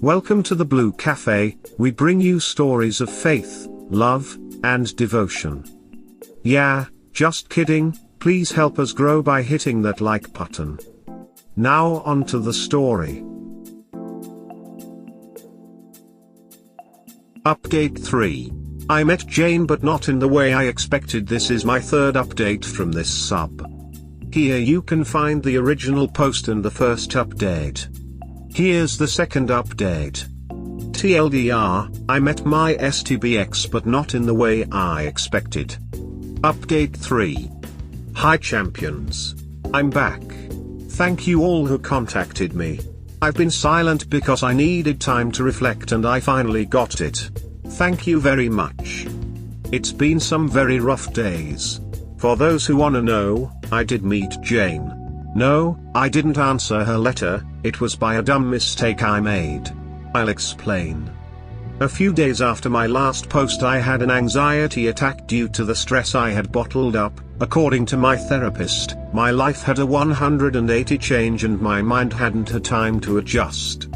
Welcome to the Blue Cafe. We bring you stories of faith, love, and devotion. Yeah, just kidding, please help us grow by hitting that like button. Now on to the story. Update 3. I met Jane but not in the way I expected. This is my third update from this sub. Here you can find the original post and the first update. Here's the second update. TLDR, I met my STBX but not in the way I expected. Update 3. Hi champions. I'm back. Thank you all who contacted me. I've been silent because I needed time to reflect and I finally got it. Thank you very much. It's been some very rough days. For those who wanna know, I did meet Jane. No, I didn't answer her letter, it was by a dumb mistake I made. I'll explain. A few days after my last post I had an anxiety attack due to the stress I had bottled up. According to my therapist, my life had a 180 change and my mind hadn't had time to adjust.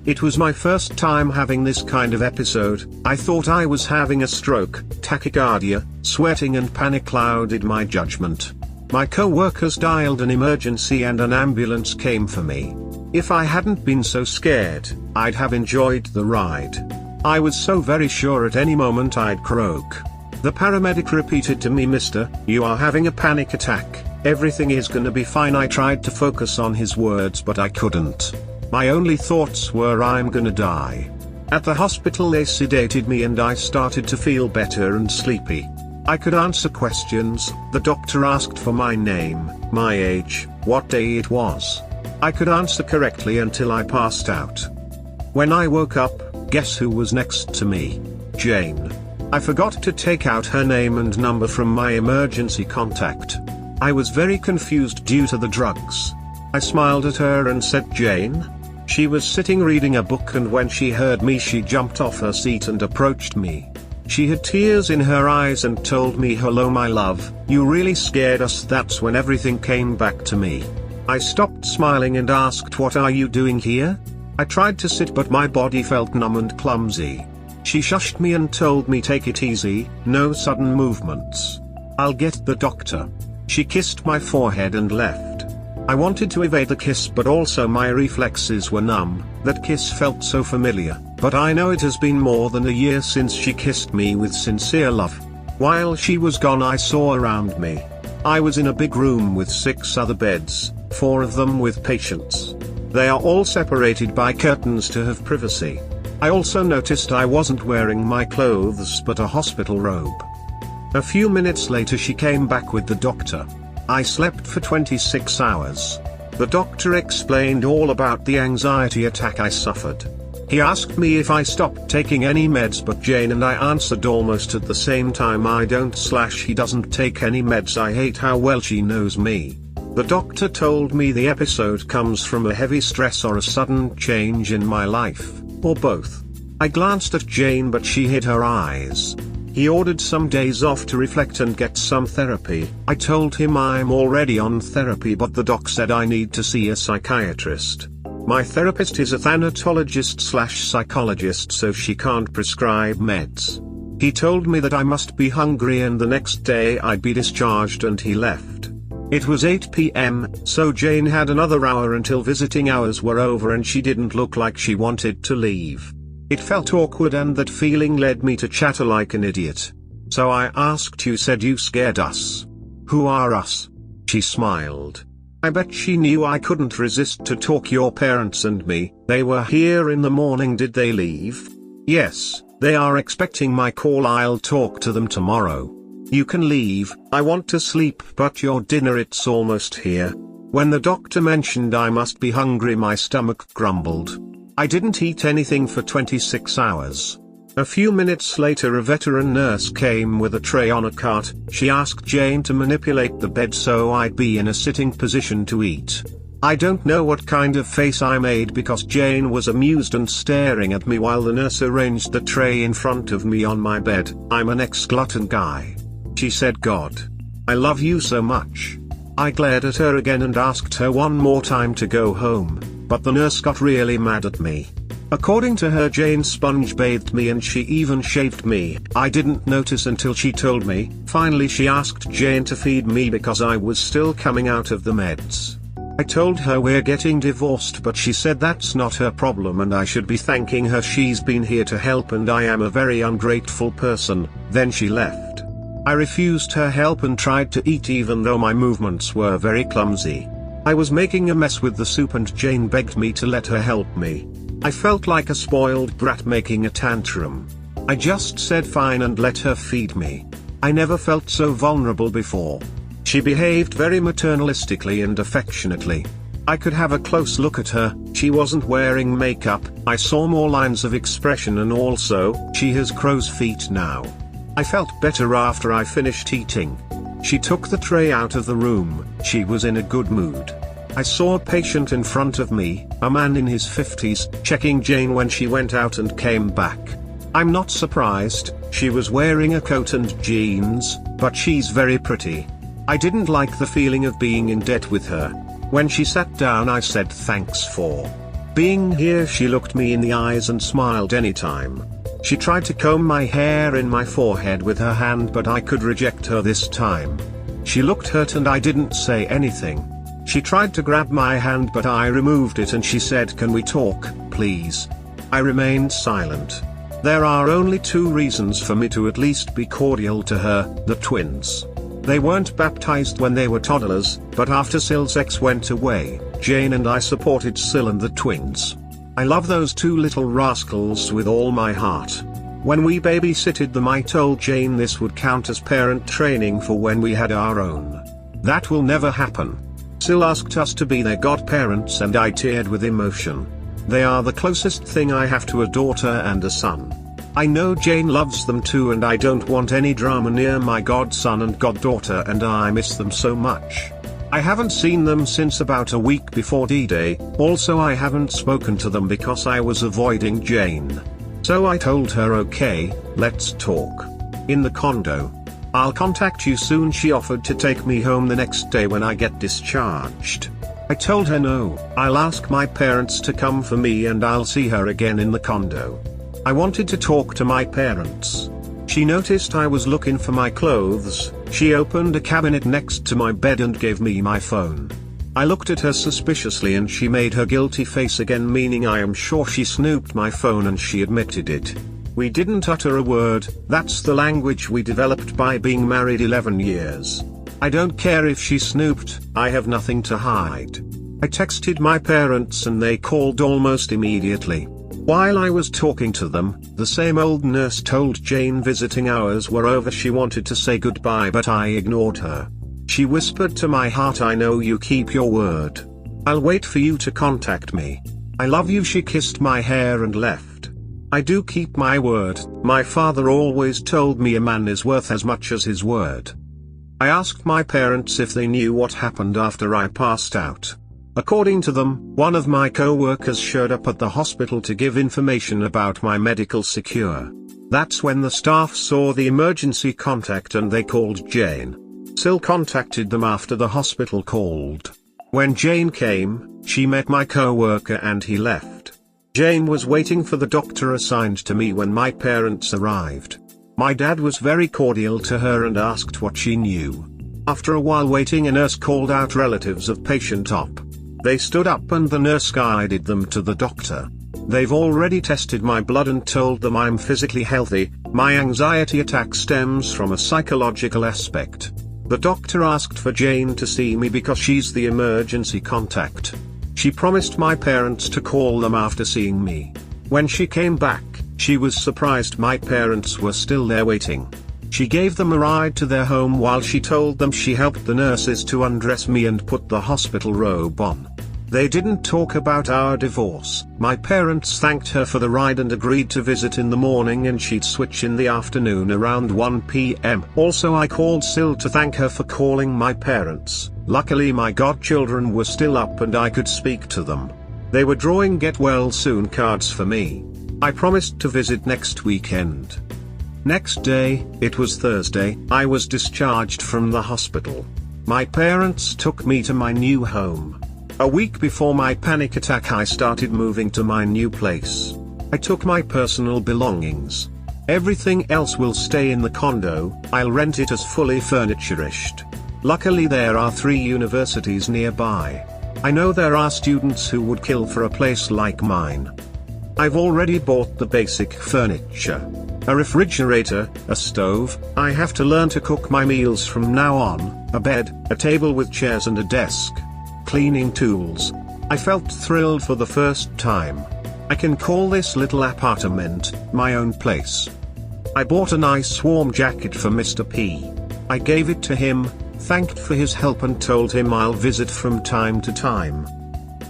It was my first time having this kind of episode. I thought I was having a stroke, tachycardia, sweating and panic clouded my judgment. My co-workers dialed an emergency and an ambulance came for me. If I hadn't been so scared, I'd have enjoyed the ride. I was so very sure at any moment I'd croak. The paramedic repeated to me, "Mister, you are having a panic attack, everything is gonna be fine." I tried to focus on his words but I couldn't. My only thoughts were I'm gonna die. At the hospital they sedated me and I started to feel better and sleepy. I could answer questions. The doctor asked for my name, my age, what day it was. I could answer correctly until I passed out. When I woke up, guess who was next to me? Jane. I forgot to take out her name and number from my emergency contact. I was very confused due to the drugs. I smiled at her and said, "Jane?" She was sitting reading a book and when she heard me she jumped off her seat and approached me. She had tears in her eyes and told me, "Hello my love, you really scared us." That's when everything came back to me. I stopped smiling and asked, "What are you doing here?" I tried to sit but my body felt numb and clumsy. She shushed me and told me, "Take it easy, no sudden movements. I'll get the doctor." She kissed my forehead and left. I wanted to evade the kiss but also my reflexes were numb. That kiss felt so familiar, but I know it has been more than a year since she kissed me with sincere love. While she was gone I saw around me. I was in a big room with 6 other beds, 4 of them with patients. They are all separated by curtains to have privacy. I also noticed I wasn't wearing my clothes but a hospital robe. A few minutes later she came back with the doctor. I slept for 26 hours. The doctor explained all about the anxiety attack I suffered. He asked me if I stopped taking any meds but Jane and I answered almost at the same time I don't/he doesn't take any meds. I hate how well she knows me. The doctor told me the episode comes from a heavy stress or a sudden change in my life, or both. I glanced at Jane but she hid her eyes. He ordered some days off to reflect and get some therapy. I told him I'm already on therapy but the doc said I need to see a psychiatrist. My therapist is a thanatologist/psychologist so she can't prescribe meds. He told me that I must be hungry and the next day I'd be discharged and he left. It was 8 p.m., so Jane had another hour until visiting hours were over and she didn't look like she wanted to leave. It felt awkward and that feeling led me to chatter like an idiot. So I asked, "You said you scared us. Who are us?" She smiled. I bet she knew I couldn't resist to talk. "Your parents and me, they were here in the morning." "Did they leave?" "Yes, they are expecting my call. I'll talk to them tomorrow." "You can leave, I want to sleep." "But your dinner, it's almost here." When the doctor mentioned I must be hungry my stomach grumbled. I didn't eat anything for 26 hours. A few minutes later a veteran nurse came with a tray on a cart. She asked Jane to manipulate the bed so I'd be in a sitting position to eat. I don't know what kind of face I made because Jane was amused and staring at me while the nurse arranged the tray in front of me on my bed. "I'm an ex-glutton guy." She said, "God, I love you so much." I glared at her again and asked her one more time to go home, but the nurse got really mad at me. According to her, Jane sponge bathed me and she even shaved me. I didn't notice until she told me. Finally she asked Jane to feed me because I was still coming out of the meds. I told her we're getting divorced, but she said that's not her problem and I should be thanking her. She's been here to help and I am a very ungrateful person. Then she left. I refused her help and tried to eat even though my movements were very clumsy. I was making a mess with the soup and Jane begged me to let her help me. I felt like a spoiled brat making a tantrum. I just said fine and let her feed me. I never felt so vulnerable before. She behaved very maternalistically and affectionately. I could have a close look at her. She wasn't wearing makeup. I saw more lines of expression and also, she has crow's feet now. I felt better after I finished eating. She took the tray out of the room. She was in a good mood. I saw a patient in front of me, a man in his 50s, checking Jane when she went out and came back. I'm not surprised, she was wearing a coat and jeans, but she's very pretty. I didn't like the feeling of being in debt with her. When she sat down I said thanks for being here. She looked me in the eyes and smiled anytime. She tried to comb my hair in my forehead with her hand, but I could reject her this time. She looked hurt and I didn't say anything. She tried to grab my hand but I removed it and she said, "Can we talk, please?" I remained silent. There are only two reasons for me to at least be cordial to her: the twins. They weren't baptized when they were toddlers, but after Syl's ex went away, Jane and I supported Syl and the twins. I love those two little rascals with all my heart. When we babysitted them I told Jane this would count as parent training for when we had our own. That will never happen. Syl asked us to be their godparents and I teared with emotion. They are the closest thing I have to a daughter and a son. I know Jane loves them too and I don't want any drama near my godson and goddaughter and I miss them so much. I haven't seen them since about a week before D-Day. Also I haven't spoken to them because I was avoiding Jane. So I told her, okay, let's talk. In the condo. I'll contact you soon. She offered to take me home the next day when I get discharged. I told her no, I'll ask my parents to come for me and I'll see her again in the condo. I wanted to talk to my parents. She noticed I was looking for my clothes. She opened a cabinet next to my bed and gave me my phone. I looked at her suspiciously and she made her guilty face again, meaning I am sure she snooped my phone and she admitted it. We didn't utter a word. That's the language we developed by being married 11 years. I don't care if she snooped, I have nothing to hide. I texted my parents and they called almost immediately. While I was talking to them, the same old nurse told Jane visiting hours were over. She wanted to say goodbye but I ignored her. She whispered to my heart, I know you keep your word. I'll wait for you to contact me. I love you. She kissed my hair and left. I do keep my word. My father always told me a man is worth as much as his word. I asked my parents if they knew what happened after I passed out. According to them, one of my co-workers showed up at the hospital to give information about my medical secure. That's when the staff saw the emergency contact and they called Jane. Syl contacted them after the hospital called. When Jane came, she met my co-worker and he left. Jane was waiting for the doctor assigned to me when my parents arrived. My dad was very cordial to her and asked what she knew. After a while waiting, a nurse called out relatives of patient op. They stood up and the nurse guided them to the doctor. They've already tested my blood and told them I'm physically healthy. My anxiety attack stems from a psychological aspect. The doctor asked for Jane to see me because she's the emergency contact. She promised my parents to call them after seeing me. When she came back, she was surprised my parents were still there waiting. She gave them a ride to their home while she told them she helped the nurses to undress me and put the hospital robe on. They didn't talk about our divorce. My parents thanked her for the ride and agreed to visit in the morning and she'd switch in the afternoon around 1 p.m. Also I called Syl to thank her for calling my parents. Luckily my godchildren were still up and I could speak to them. They were drawing get well soon cards for me. I promised to visit next weekend. Next day, it was Thursday, I was discharged from the hospital. My parents took me to my new home. A week before my panic attack I started moving to my new place. I took my personal belongings. Everything else will stay in the condo, I'll rent it as fully furnitured. Luckily there are 3 universities nearby. I know there are students who would kill for a place like mine. I've already bought the basic furniture. A refrigerator, a stove, I have to learn to cook my meals from now on, a bed, a table with chairs and a desk. Cleaning tools. I felt thrilled for the first time. I can call this little apartment my own place. I bought a nice warm jacket for Mr. P. I gave it to him, thanked for his help and told him I'll visit from time to time.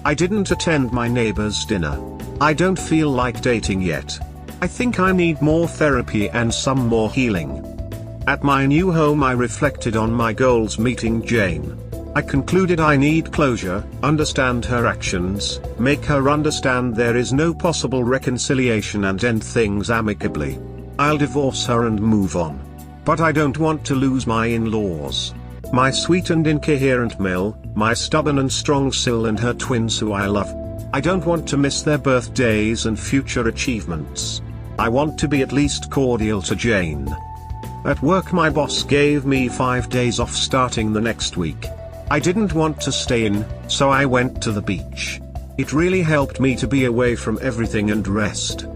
I didn't attend my neighbor's dinner. I don't feel like dating yet. I think I need more therapy and some more healing. At my new home I reflected on my goals meeting Jane. I concluded I need closure, understand her actions, make her understand there is no possible reconciliation and end things amicably. I'll divorce her and move on. But I don't want to lose my in-laws. My sweet and incoherent Mel, my stubborn and strong Sil and her twins who I love. I don't want to miss their birthdays and future achievements. I want to be at least cordial to Jane. At work my boss gave me 5 days off starting the next week. I didn't want to stay in, so I went to the beach. It really helped me to be away from everything and rest.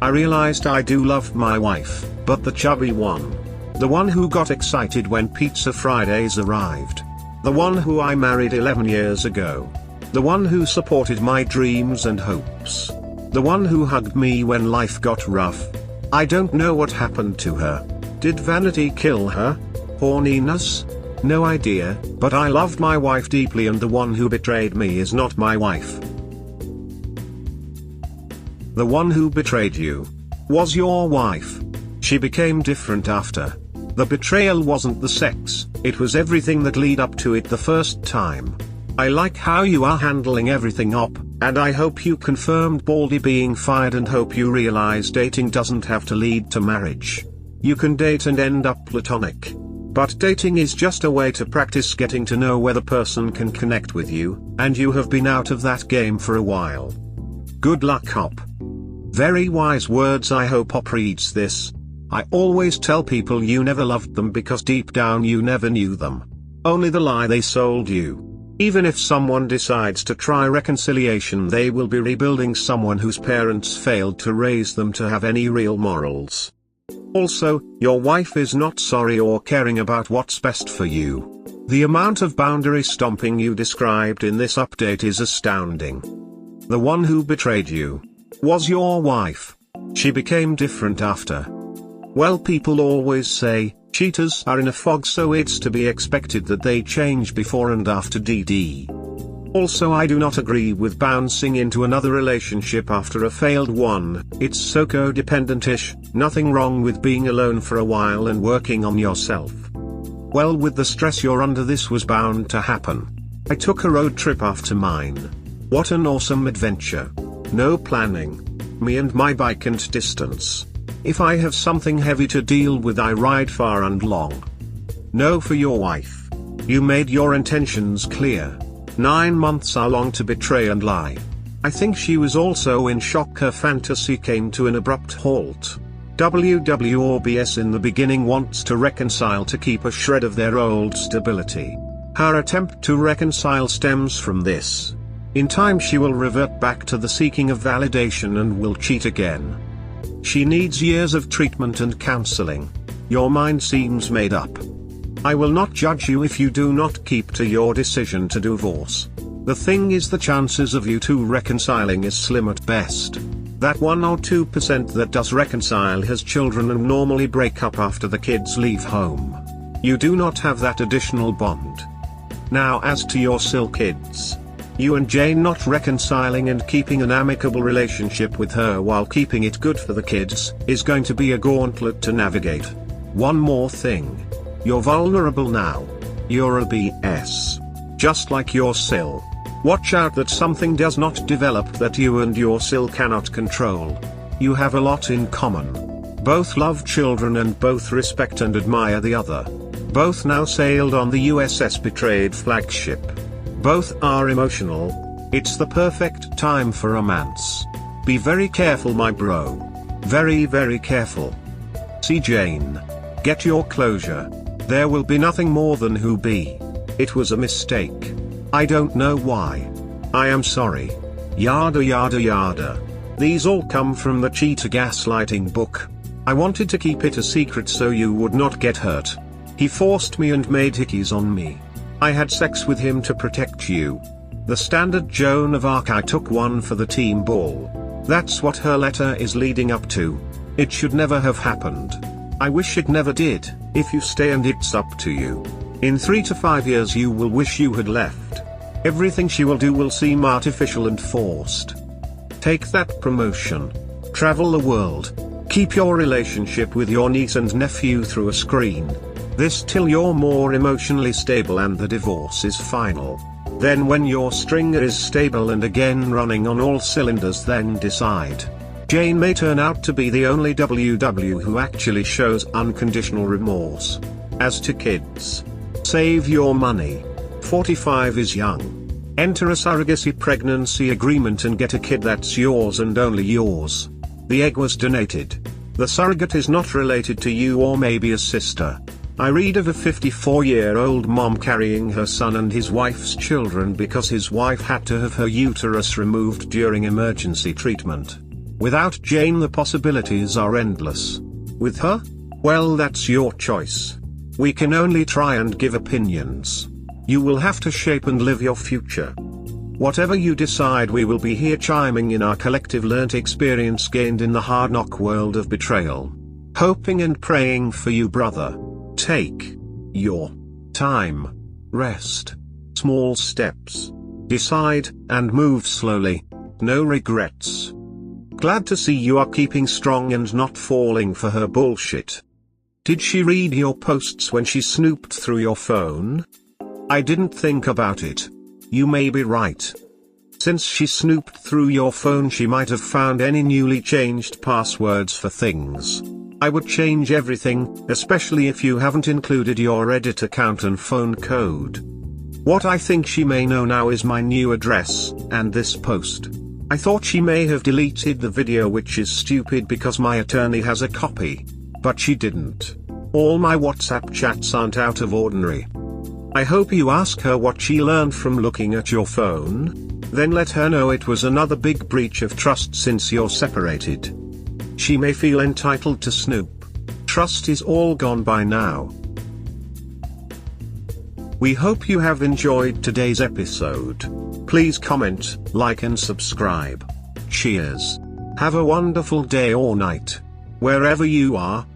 I realized I do love my wife, but the chubby one. The one who got excited when Pizza Fridays arrived. The one who I married 11 years ago. The one who supported my dreams and hopes. The one who hugged me when life got rough. I don't know what happened to her. Did vanity kill her? Horniness? No idea, but I loved my wife deeply and the one who betrayed me is not my wife. The one who betrayed you was your wife. She became different after. The betrayal wasn't the sex, it was everything that led up to it the first time. I like how you are handling everything up, and I hope you confirmed Baldy being fired and hope you realize dating doesn't have to lead to marriage. You can date and end up platonic. But dating is just a way to practice getting to know whether person can connect with you, and you have been out of that game for a while. Good luck Hop. Very wise words. I hope Hop reads this. I always tell people you never loved them because deep down you never knew them. Only the lie they sold you. Even if someone decides to try reconciliation, they will be rebuilding someone whose parents failed to raise them to have any real morals. Also, your wife is not sorry or caring about what's best for you. The amount of boundary stomping you described in this update is astounding. The one who betrayed you was your wife. She became different after. Well, people always say, cheaters are in a fog, so it's to be expected that they change before and after DD. Also, I do not agree with bouncing into another relationship after a failed one. It's so codependent-ish. Nothing wrong with being alone for a while and working on yourself. Well, with the stress you're under, this was bound to happen. I took a road trip after mine. What an awesome adventure. No planning. Me and my bike and distance. If I have something heavy to deal with, I ride far and long. No, for your wife. You made your intentions clear. 9 months are long to betray and lie. I think she was also in shock. Her fantasy came to an abrupt halt. WWOBS in the beginning wants to reconcile to keep a shred of their old stability. Her attempt to reconcile stems from this. In time she will revert back to the seeking of validation and will cheat again. She needs years of treatment and counseling. Your mind seems made up. I will not judge you if you do not keep to your decision to divorce. The thing is, the chances of you two reconciling is slim at best. That 1 or 2% that does reconcile has children and normally break up after the kids leave home. You do not have that additional bond. Now, as to your Sil kids. You and Jane not reconciling and keeping an amicable relationship with her while keeping it good for the kids, is going to be a gauntlet to navigate. One more thing. You're vulnerable now. You're a BS. Just like your Sil. Watch out that something does not develop that you and your Sil cannot control. You have a lot in common. Both love children and both respect and admire the other. Both now sailed on the USS Betrayed flagship. Both are emotional. It's the perfect time for romance. Be very careful, my bro. Very, very careful. See, Jane. Get your closure. There will be nothing more than who be. It was a mistake. I don't know why. I am sorry. Yada yada yada. These all come from the Cheater Gaslighting book. I wanted to keep it a secret so you would not get hurt. He forced me and made hickeys on me. I had sex with him to protect you. The standard Joan of Arc. I took one for the team ball. That's what her letter is leading up to. It should never have happened. I wish it never did. If you stay and it's up to you. In 3 to 5 years you will wish you had left. Everything she will do will seem artificial and forced. Take that promotion. Travel the world. Keep your relationship with your niece and nephew through a screen. This till you're more emotionally stable and the divorce is final. Then when your stringer is stable and again running on all cylinders, then decide. Jane may turn out to be the only WW who actually shows unconditional remorse. As to kids, save your money. 45 is young. Enter a surrogacy pregnancy agreement and get a kid that's yours and only yours. The egg was donated. The surrogate is not related to you or maybe a sister. I read of a 54-year-old mom carrying her son and his wife's children because his wife had to have her uterus removed during emergency treatment. Without Jane the possibilities are endless. With her? Well, that's your choice. We can only try and give opinions. You will have to shape and live your future. Whatever you decide, we will be here chiming in our collective learnt experience gained in the hard knock world of betrayal. Hoping and praying for you, brother. Take your time. Rest. Small steps. Decide, and move slowly. No regrets. Glad to see you are keeping strong and not falling for her bullshit. Did she read your posts when she snooped through your phone? I didn't think about it. You may be right. Since she snooped through your phone, she might have found any newly changed passwords for things. I would change everything, especially if you haven't included your Reddit account and phone code. What I think she may know now is my new address, and this post. I thought she may have deleted the video, which is stupid because my attorney has a copy. But she didn't. All my WhatsApp chats aren't out of ordinary. I hope you ask her what she learned from looking at your phone. Then let her know it was another big breach of trust since you're separated. She may feel entitled to snoop. Trust is all gone by now. We hope you have enjoyed today's episode. Please comment, like and subscribe. Cheers. Have a wonderful day or night. Wherever you are.